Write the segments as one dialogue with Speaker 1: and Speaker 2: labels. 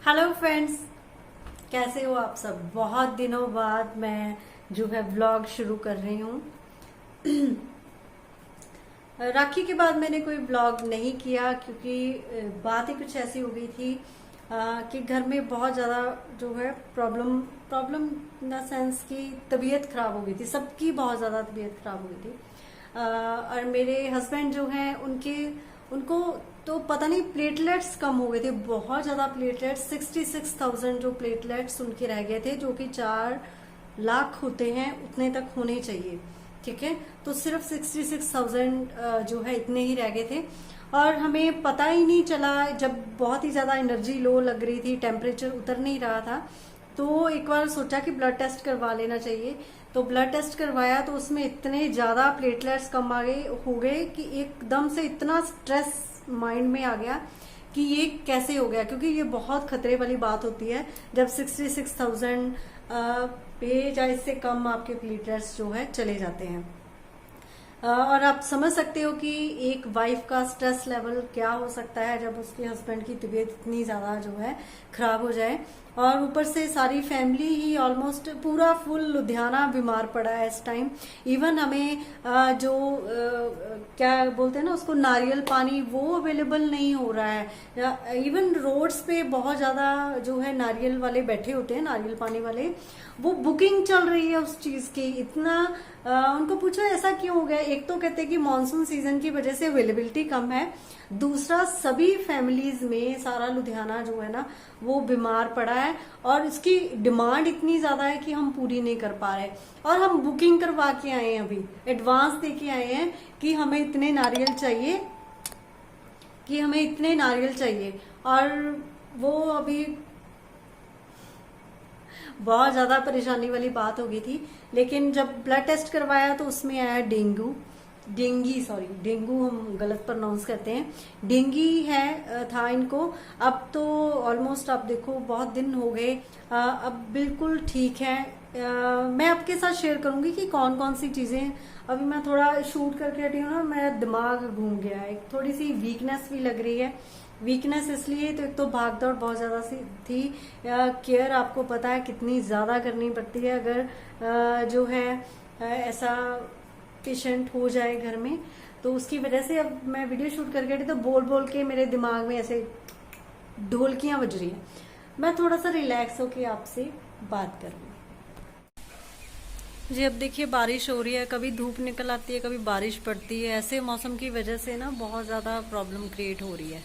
Speaker 1: Hello friends, कैसे हो आप सब। बहुत दिनों बाद मैं जो है व्लॉग शुरू कर रही हूँ। राखी के बाद मैंने कोई व्लॉग नहीं किया क्योंकि बात ही कुछ ऐसी हो गई थी कि घर में बहुत ज़्यादा जो है problem problem in the sense की तबीयत खराब हो गई थी। सबकी बहुत ज़्यादा तबीयत खराब हो गई थी। और मेरे हस्बैंड जो हैं उनको तो पता नहीं प्लेटलेट्स कम हो गए थे, बहुत ज़्यादा प्लेटलेट्स, 66,000 जो प्लेटलेट्स उनके रह गए थे, जो कि 4 लाख होते हैं उतने तक होने चाहिए। ठीक है, तो सिर्फ 66,000 जो है इतने ही रह गए थे। और हमें पता ही नहीं चला, जब बहुत ही ज़्यादा एनर्जी लो लग रही थी, टेम्परेचर उतर नहीं रहा था, तो एक बार सोचा कि ब्लड टेस्ट करवा लेना चाहिए। तो ब्लड टेस्ट करवाया तो उसमें इतने ज़्यादा प्लेटलेट्स कम हो गए कि एकदम से इतना स्ट्रेस माइंड में आ गया कि ये कैसे हो गया, क्योंकि ये बहुत खतरे वाली बात होती है जब 66,000 पे या इससे कम आपके प्लेटलेट्स जो है चले जाते हैं। और आप समझ सकते हो कि एक वाइफ का स्ट्रेस लेवल क्या हो सकता है जब उसके हस्बैंड की तबीयत इतनी ज्यादा जो है खराब हो जाए। और ऊपर से सारी फैमिली ही ऑलमोस्ट पूरा फुल लुधियाना बीमार पड़ा है इस टाइम। इवन हमें जो क्या बोलते हैं ना उसको, नारियल पानी, वो अवेलेबल नहीं हो रहा है। इवन रोड्स पे बहुत ज्यादा जो है नारियल वाले बैठे होते हैं, नारियल पानी वाले, वो बुकिंग चल रही है उस चीज की। इतना उनको पूछो ऐसा क्यों हो गया। एक तो कहते हैं कि मानसून सीजन की वजह से अवेलेबिलिटी कम है, दूसरा सभी फैमिलीज में सारा लुधियाना जो है ना वो बीमार पड़ा है और इसकी डिमांड इतनी ज्यादा है कि हम पूरी नहीं कर पा रहे। और हम बुकिंग करवा के आए हैं, अभी एडवांस दे के आए हैं कि हमें इतने नारियल चाहिए, और वो अभी बहुत ज्यादा परेशानी वाली बात हो गई थी। लेकिन जब ब्लड टेस्ट करवाया तो उसमें आया डेंगू हम गलत प्रोनाउंस करते हैं, डेंगी है था इनको। अब तो ऑलमोस्ट आप देखो बहुत दिन हो गए, अब बिल्कुल ठीक है। मैं आपके साथ शेयर करूंगी कि कौन कौन सी चीजें, अभी मैं थोड़ा शूट करके हटी हूँ ना, मेरा दिमाग घूम गया है, थोड़ी सी वीकनेस भी लग रही है। वीकनेस इसलिए तो एक तो भाग दौड़ बहुत ज्यादा सी थी। केयर आपको पता है कितनी ज्यादा करनी पड़ती है अगर जो है ऐसा पेशेंट हो जाए घर में। तो उसकी वजह से अब मैं वीडियो शूट करके हटी तो बोल बोल के मेरे दिमाग में ऐसे ढोलकियां बज रही हैं। मैं थोड़ा सा रिलैक्स होके आपसे बात करूँ जी। अब देखिए बारिश हो रही है, कभी धूप निकल आती है, कभी बारिश पड़ती है। ऐसे मौसम की वजह से ना बहुत ज्यादा प्रॉब्लम क्रिएट हो रही है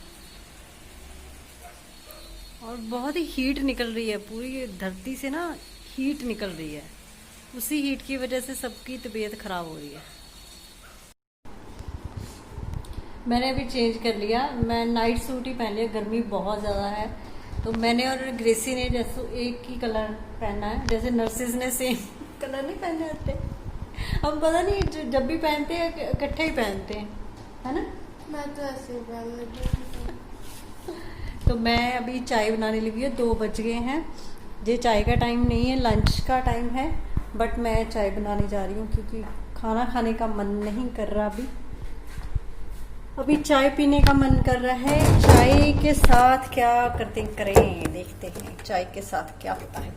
Speaker 1: और बहुत ही हीट निकल रही है, पूरी धरती से ना हीट निकल रही है। उसी हीट की वजह से सबकी तबीयत खराब हो रही है। मैंने अभी चेंज कर लिया, मैं नाइट सूट ही पहन लिया, गर्मी बहुत ज़्यादा है। तो मैंने और ग्रेसी ने जैसे एक ही कलर पहना है, जैसे नर्सिस ने सेम कलर नहीं पहने होते, हम पता नहीं जब भी पहनते हैं इकट्ठे ही पहनते हैं, है ना।
Speaker 2: मैं तो ऐसे पहन
Speaker 1: तो मैं अभी चाय बनाने लगी हूँ, 2 बज गए हैं। ये चाय का टाइम नहीं है, लंच का टाइम है, बट मैं चाय बनाने जा रही हूँ क्योंकि खाना खाने का मन नहीं कर रहा। अभी चाय पीने का मन कर रहा है। चाय के साथ क्या करें देखते हैं, चाय के साथ क्या होता है।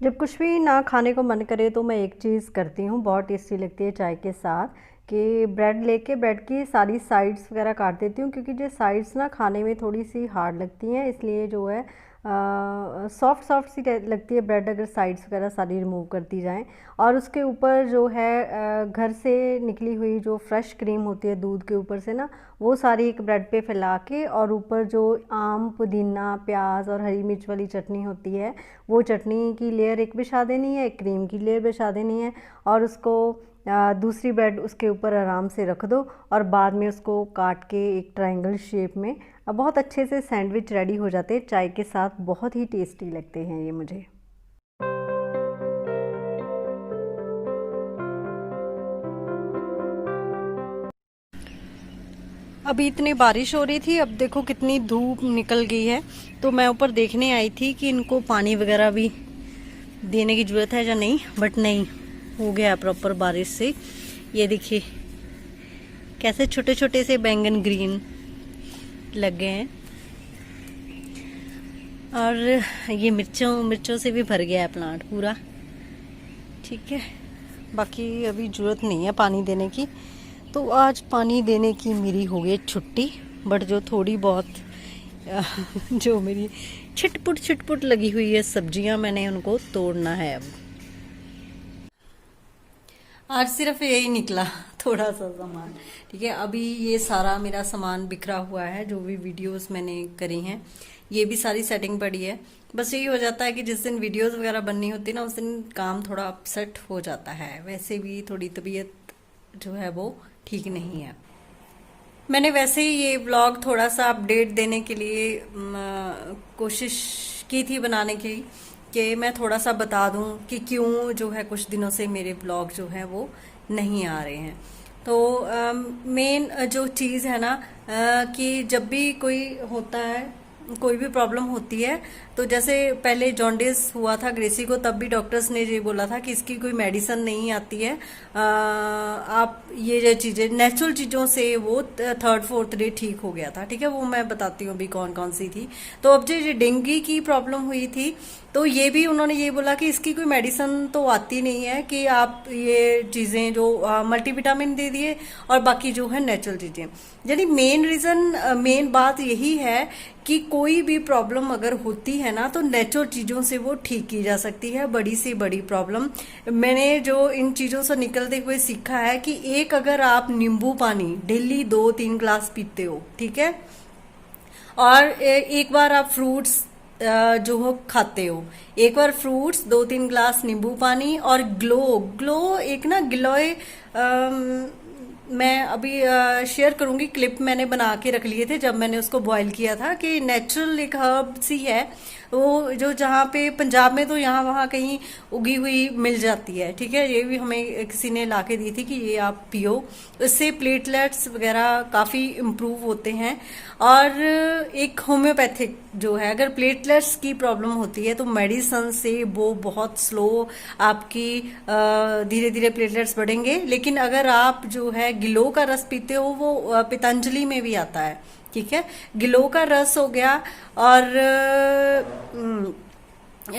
Speaker 1: जब कुछ भी ना खाने को मन करे तो मैं एक चीज़ करती हूँ, बहुत टेस्टी लगती है चाय के साथ, कि ब्रेड लेके ब्रेड की सारी साइड्स वगैरह काट देती हूँ, क्योंकि जो साइड्स ना खाने में थोड़ी सी हार्ड लगती हैं, इसलिए जो है सॉफ्ट सॉफ्ट सी लगती है ब्रेड अगर साइड्स वगैरह सारी रिमूव कर दी जाएँ। और उसके ऊपर जो है घर से निकली हुई जो फ्रेश क्रीम होती है दूध के ऊपर से ना, वो सारी एक ब्रेड पे फैला के, और ऊपर जो आम, पुदीना, प्याज और हरी मिर्च वाली चटनी होती है, वो चटनी की लेयर एक बिछा देनी है, एक क्रीम की लेयर बिछा देनी है, और उसको दूसरी ब्रेड उसके ऊपर आराम से रख दो, और बाद में उसको काट के एक ट्रायंगल शेप में बहुत अच्छे से सैंडविच रेडी हो जाते हैं। चाय के साथ बहुत ही टेस्टी लगते हैं ये मुझे। अभी इतनी बारिश हो रही थी, अब देखो कितनी धूप निकल गई है। तो मैं ऊपर देखने आई थी कि इनको पानी वगैरह भी देने की ज़रूरत है या नहीं, बट नहीं, हो गया प्रॉपर बारिश से। ये देखिए कैसे छोटे छोटे से बैंगन ग्रीन लग गए हैं। और ये मिर्चों से भी भर गया है प्लांट पूरा। ठीक है, बाकी अभी ज़रूरत नहीं है पानी देने की, तो आज पानी देने की मेरी हो गई छुट्टी। बट जो थोड़ी बहुत जो मेरी छिटपुट लगी हुई है सब्जियां, मैंने उनको तोड़ना है अब। आज सिर्फ यही निकला थोड़ा सा सामान। ठीक है, अभी ये सारा मेरा सामान बिखरा हुआ है, जो भी वीडियोस मैंने करी हैं ये भी सारी सेटिंग पड़ी है। बस यही हो जाता है कि जिस दिन वीडियोस वगैरह बननी होती है ना, उस दिन काम थोड़ा अपसेट हो जाता है। वैसे भी थोड़ी तबीयत जो है वो ठीक नहीं है। मैंने वैसे ही ये व्लॉग थोड़ा सा अपडेट देने के लिए कोशिश की थी बनाने की, कि मैं थोड़ा सा बता दूं कि क्यों जो है कुछ दिनों से मेरे व्लॉग जो है वो नहीं आ रहे हैं। तो मेन जो चीज़ है ना, कि जब भी कोई होता है, कोई भी प्रॉब्लम होती है, तो जैसे पहले जॉन्डिस हुआ था ग्रेसी को, तब भी डॉक्टर्स ने ये बोला था कि इसकी कोई मेडिसिन नहीं आती है, आप ये जो चीज़ें नेचुरल चीज़ों से वो 3rd-4th डे ठीक हो गया था। ठीक है, वो मैं बताती हूँ अभी कौन कौन सी थी। तो अब जो ये डेंगू की प्रॉब्लम हुई थी, तो ये भी उन्होंने ये बोला कि इसकी कोई मेडिसिन तो आती नहीं है, कि आप ये चीज़ें जो मल्टीविटामिन दे दिए और बाकी जो है नेचुरल चीज़ें। यानी मेन रीज़न, मेन बात यही है कि कोई भी प्रॉब्लम अगर होती है ना, तो नेचुरल चीज़ों से वो ठीक की जा सकती है। बड़ी से बड़ी प्रॉब्लम मैंने जो इन चीज़ों से निकलते हुए सीखा है कि एक अगर आप नींबू पानी डेली 2-3 ग्लास पीते हो, ठीक है, और एक बार आप फ्रूट्स जो हो खाते हो, एक बार फ्रूट्स, 2-3 ग्लास नींबू पानी, और ग्लो एक ना गिलोय, मैं अभी शेयर करूंगी क्लिप, मैंने बना के रख लिए थे जब मैंने उसको बॉईल किया था, कि नेचुरल एक हर्ब सी है वो, जो जहाँ पे पंजाब में तो यहाँ वहाँ कहीं उगी हुई मिल जाती है। ठीक है, ये भी हमें किसी ने ला के दी थी कि ये आप पियो, इससे प्लेटलेट्स वगैरह काफ़ी इम्प्रूव होते हैं। और एक होम्योपैथिक जो है, अगर प्लेटलेट्स की प्रॉब्लम होती है तो मेडिसिन से वो बहुत स्लो आपकी धीरे धीरे प्लेटलेट्स बढ़ेंगे। लेकिन अगर आप जो है गिलो का रस पीते हो, वो पतंजलि में भी आता है। ठीक है, गिलो का रस हो गया, और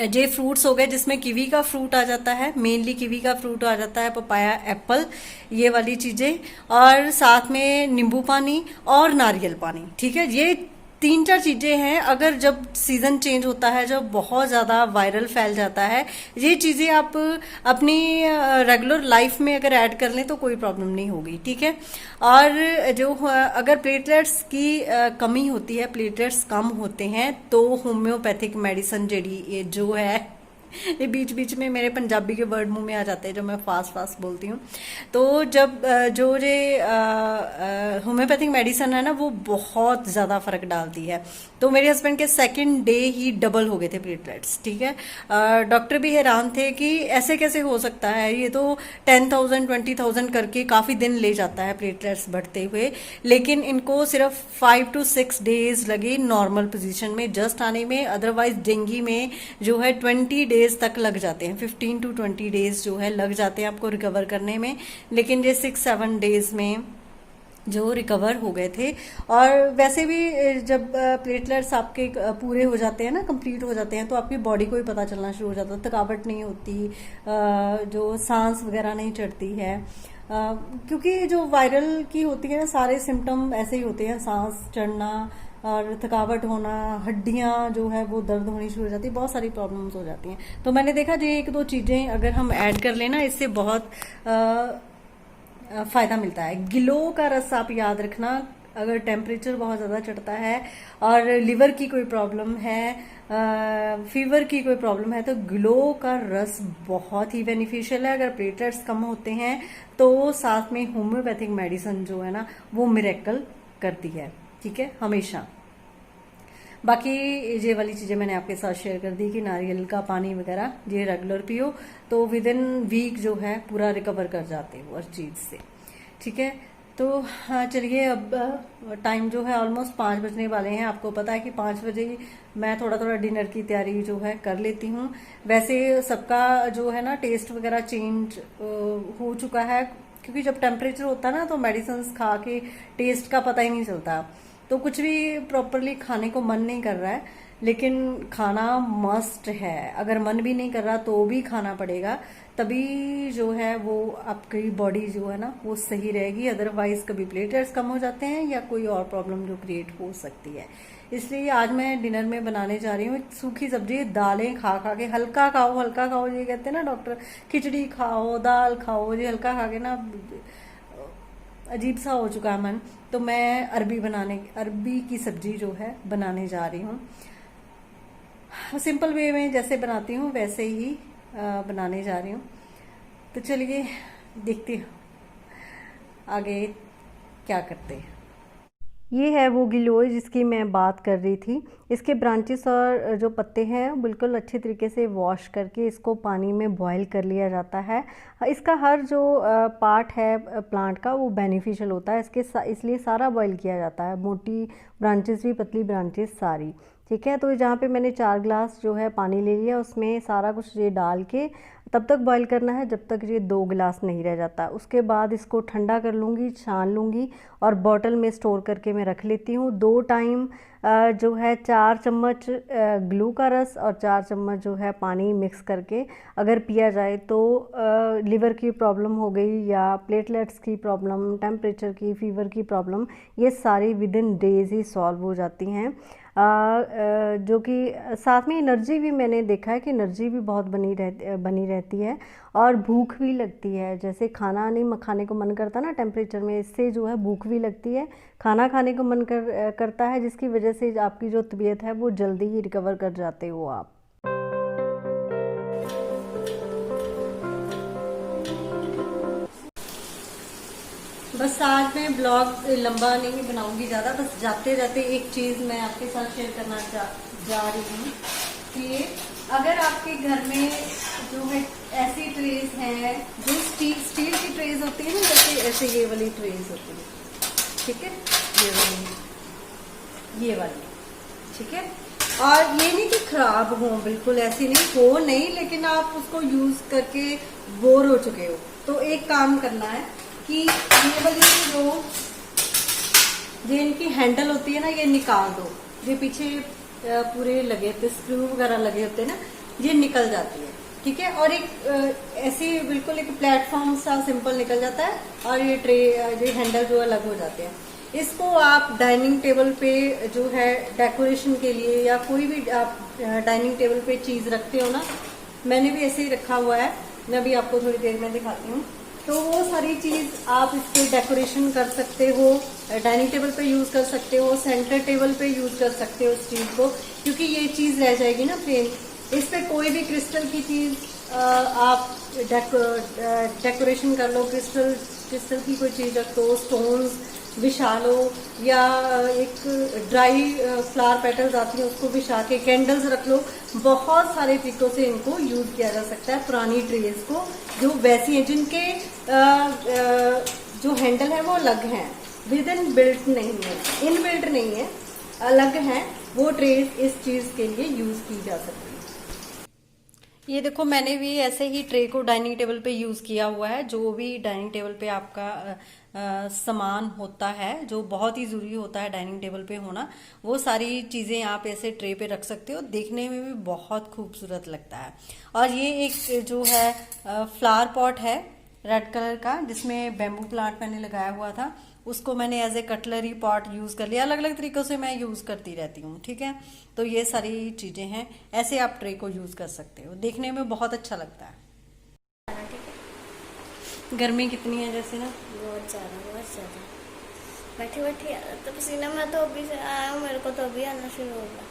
Speaker 1: जे फ्रूट्स हो गए जिसमें कीवी का फ्रूट आ जाता है, मेनली कीवी का फ्रूट आ जाता है, पपाया, एप्पल, ये वाली चीजें, और साथ में नींबू पानी और नारियल पानी। ठीक है, ये 3-4 चीजें हैं। अगर जब सीजन चेंज होता है, जब बहुत ज्यादा वायरल फैल जाता है, ये चीजें आप अपनी रेगुलर लाइफ में अगर ऐड कर लें तो कोई प्रॉब्लम नहीं होगी। ठीक है, और जो अगर प्लेटलेट्स की कमी होती है, प्लेटलेट्स कम होते हैं, तो होम्योपैथिक मेडिसिन जेडी जो है, ये बीच बीच में मेरे पंजाबी के वर्ड मुंह में आ जाते हैं जो मैं फास्ट बोलती हूँ। तो जब जो ये होम्योपैथिक मेडिसिन है ना, वो बहुत ज़्यादा फर्क डालती है। तो मेरे हस्बैंड के 2nd डे ही डबल हो गए थे प्लेटलेट्स। ठीक है, डॉक्टर भी हैरान थे कि ऐसे कैसे हो सकता है, ये तो 10,000 20,000 करके काफ़ी दिन ले जाता है प्लेटलेट्स बढ़ते हुए, लेकिन इनको सिर्फ 5 to 6 डेज लगे नॉर्मल पोजीशन में जस्ट आने में। अदरवाइज डेंगू में जो है 20 डेज तक लग जाते हैं, 15 to 20 डेज जो है लग जाते हैं आपको रिकवर करने में, लेकिन ये 6-7 डेज में जो रिकवर हो गए थे। और वैसे भी जब प्लेटलेट्स आपके पूरे हो जाते हैं ना, कंप्लीट हो जाते हैं, तो आपकी बॉडी को ही पता चलना शुरू हो जाता है, थकावट नहीं होती, जो सांस वगैरह नहीं चढ़ती है, क्योंकि जो वायरल की होती है ना, सारे सिम्टम ऐसे ही होते हैं, सांस चढ़ना और थकावट होना, हड्डियां जो है वो दर्द होनी शुरू हो जाती है, बहुत सारी प्रॉब्लम्स हो जाती हैं। तो मैंने देखा जो 1-2 चीजें अगर हम ऐड कर लेना, इससे बहुत फायदा मिलता है। गिलो का रस आप याद रखना, अगर टेम्परेचर बहुत ज़्यादा चढ़ता है और लिवर की कोई प्रॉब्लम है, फीवर की कोई प्रॉब्लम है, तो गिलो का रस बहुत ही बेनिफिशियल है। अगर प्लेटलेट्स कम होते हैं तो साथ में होम्योपैथिक मेडिसिन जो है ना, वो मिरेकल करती है। ठीक है, हमेशा। बाकी ये वाली चीज़ें मैंने आपके साथ शेयर कर दी कि नारियल का पानी वगैरह ये रेगुलर पियो, तो विद इन वीक जो है पूरा रिकवर कर जाते हो उस चीज़ से। ठीक है, तो हाँ चलिए, अब टाइम जो है ऑलमोस्ट 5 बजने वाले हैं। आपको पता है कि 5 बजे मैं थोड़ा थोड़ा डिनर की तैयारी जो है कर लेती हूँ। वैसे सबका जो है ना टेस्ट वगैरह चेंज हो चुका है, क्योंकि जब टेम्परेचर होता है ना, तो मेडिसिन खा के टेस्ट का पता ही नहीं चलता, तो कुछ भी प्रॉपरली खाने को मन नहीं कर रहा है। लेकिन खाना मस्ट है। अगर मन भी नहीं कर रहा तो भी खाना पड़ेगा, तभी जो है वो आपकी बॉडी जो है ना वो सही रहेगी। अदरवाइज कभी प्लेटलेट्स कम हो जाते हैं या कोई और प्रॉब्लम जो क्रिएट हो सकती है। इसलिए आज मैं डिनर में बनाने जा रही हूँ एक सूखी सब्जी। दालें खा खा के हल्का खाओ हल्का खाओ, ये कहते हैं ना डॉक्टर, खिचड़ी खाओ दाल खाओ, ये हल्का खा के ना अजीब सा हो चुका है मन। तो मैं अरबी की सब्जी जो है बनाने जा रही हूँ। सिंपल वे में जैसे बनाती हूँ वैसे ही बनाने जा रही हूँ। तो चलिए देखते हैं आगे क्या करते हैं। ये है वो गिलोय जिसकी मैं बात कर रही थी। इसके ब्रांचेस और जो पत्ते हैं बिल्कुल अच्छे तरीके से वॉश करके इसको पानी में बॉईल कर लिया जाता है। इसका हर जो पार्ट है प्लांट का वो बेनिफिशियल होता है, इसलिए सारा बॉईल किया जाता है, मोटी ब्रांचेस भी पतली ब्रांचेस सारी। ठीक है, तो जहाँ पे मैंने 4 ग्लास जो है पानी ले लिया, उसमें सारा कुछ ये डाल के तब तक बॉईल करना है जब तक ये 2 गिलास नहीं रह जाता। उसके बाद इसको ठंडा कर लूँगी, छान लूँगी और बॉटल में स्टोर करके मैं रख लेती हूँ। 2 टाइम जो है 4 चम्मच ग्लू का रस और 4 चम्मच जो है पानी मिक्स करके अगर पिया जाए तो लिवर की प्रॉब्लम हो गई या प्लेटलेट्स की प्रॉब्लम, टेम्परेचर की, फीवर की प्रॉब्लम, ये सारी with in days he solve हो जाती हैं। जो कि साथ में एनर्जी भी मैंने देखा है कि एनर्जी भी बहुत बनी रहती है और भूख भी लगती है। जैसे खाना नहीं खाने को मन करता ना टेम्परेचर में, इससे जो है भूख भी लगती है, खाना खाने को मन करता है, जिसकी वजह से आपकी जो तबीयत है वो जल्दी ही रिकवर कर जाते हो आप। बस आज मैं ब्लॉग लंबा नहीं बनाऊंगी ज़्यादा, बस जाते जाते एक चीज़ मैं आपके साथ शेयर करना जा रही हूँ कि अगर आपके घर में जो है ऐसी ट्रेज हैं जो स्टील की ट्रेज होती है ना, जैसे ऐसे ये वाली ट्रेज होती है, ठीक है, ये वाली, ठीक है, और ये नहीं कि खराब हो, बिल्कुल ऐसी नहीं, लेकिन आप उसको यूज करके बोर हो चुके हो, तो एक काम करना है कि ये वाली जो इनकी हैंडल होती है ना, ये निकाल दो। ये पीछे पूरे लगे होते स्क्रू वगैरह लगे होते हैं ना, ये निकल जाती है, ठीक है। और एक ऐसी बिल्कुल एक प्लेटफॉर्म सा सिंपल निकल जाता है और ये ट्रे ये हैंडल जो अलग हो जाते हैं। इसको आप डाइनिंग टेबल पे जो है डेकोरेशन के लिए या कोई भी आप डाइनिंग टेबल पे चीज रखते हो ना, मैंने भी ऐसे ही रखा हुआ है, मैं अभी आपको थोड़ी देर में दिखाती हूँ। तो वो सारी चीज आप इस पे डेकोरेशन कर सकते हो, डाइनिंग टेबल पे यूज कर सकते हो, सेंटर टेबल पे यूज कर सकते हो इस चीज को, क्योंकि ये चीज रह जाएगी ना फ्रेम। इस पे कोई भी क्रिस्टल की चीज आप डेकोरेशन कर लो, क्रिस्टल की कोई चीज रख दो, स्टोन्स बिछा लो, या एक ड्राई फ्लावर पेटल्स आती है उसको बिछा के कैंडल्स रख लो। बहुत सारे तरीकों से इनको यूज किया जा सकता है। पुरानी ट्रेस को जो वैसी हैं, जिनके जो हैंडल है वो अलग हैं, विद इन बिल्ट नहीं है, इन बिल्ट नहीं है, अलग हैं, वो ट्रेस इस चीज के लिए यूज की जा सकती है। ये देखो, मैंने भी ऐसे ही ट्रे को डाइनिंग टेबल पे यूज किया हुआ है। जो भी डाइनिंग टेबल पे आपका सामान होता है जो बहुत ही जरूरी होता है डाइनिंग टेबल पे होना, वो सारी चीजें आप ऐसे ट्रे पे रख सकते हो, देखने में भी बहुत खूबसूरत लगता है। और ये एक जो है फ्लावर पॉट है रेड कलर का, जिसमें बैम्बू प्लांट मैंने लगाया हुआ था, उसको मैंने as a cutlery pot use कर लिया। अलग अलग तरीकों से मैं यूज करती रहती हूँ, ठीक है। तो ये सारी चीजें हैं, ऐसे आप ट्रे को यूज कर सकते हो, देखने में बहुत अच्छा लगता है। गर्मी कितनी है जैसे ना,
Speaker 2: बहुत ज्यादा बैठी बैठी तो पसीना में तो अभी से आया, मेरे को तो अभी आना शुरू होगा,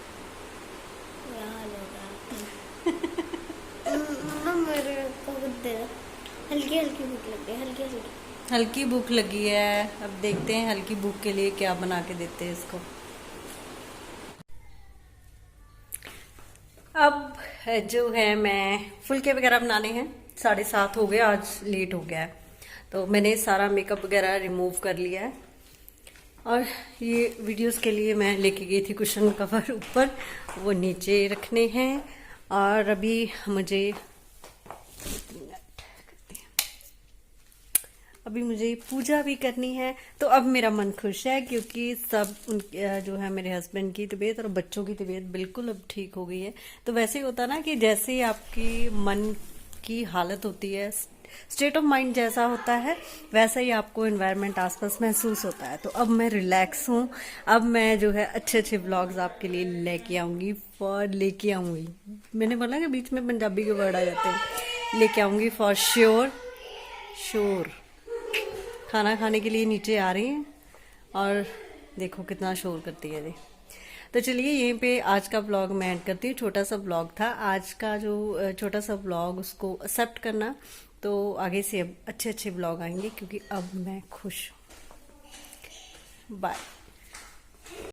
Speaker 2: मेरे को हल्की हल्की भूख लग गई,
Speaker 1: हल्की भूख लगी है। अब देखते हैं हल्की भूख के लिए क्या बना के देते हैं इसको। अब जो है मैं फुलके वगैरह बनाने हैं, 7:30 हो गया, आज लेट हो गया है, तो मैंने सारा मेकअप वगैरह रिमूव कर लिया है। और ये वीडियोस के लिए मैं लेके गई थी कुशन कवर ऊपर, वो नीचे रखने हैं। और अभी मुझे अभी मुझे पूजा भी करनी है। तो अब मेरा मन खुश है क्योंकि सब जो है मेरे हस्बैंड की तबीयत और बच्चों की तबीयत बिल्कुल अब ठीक हो गई है। तो वैसे ही होता ना कि जैसे ही आपकी मन की हालत होती है, स्टेट ऑफ माइंड जैसा होता है, वैसा ही आपको एनवायरनमेंट आसपास महसूस होता है। तो अब मैं रिलैक्स हूँ। अब मैं जो है अच्छे अच्छे व्लॉग्स आपके लिए लेके आऊंगी। मैंने बोला कि बीच में पंजाबी के वर्ड आ जाते हैं। लेके आऊंगी फॉर श्योर। शोर खाना खाने के लिए नीचे आ रही हैं और देखो कितना शोर करती है ये। तो चलिए यहीं पे आज का व्लॉग मैं ऐड करती हूँ। छोटा सा व्लॉग था आज का, जो छोटा सा व्लॉग उसको एक्सेप्ट करना। तो आगे से अब अच्छे अच्छे व्लॉग आएंगे क्योंकि अब मैं खुश हूँ। बाय।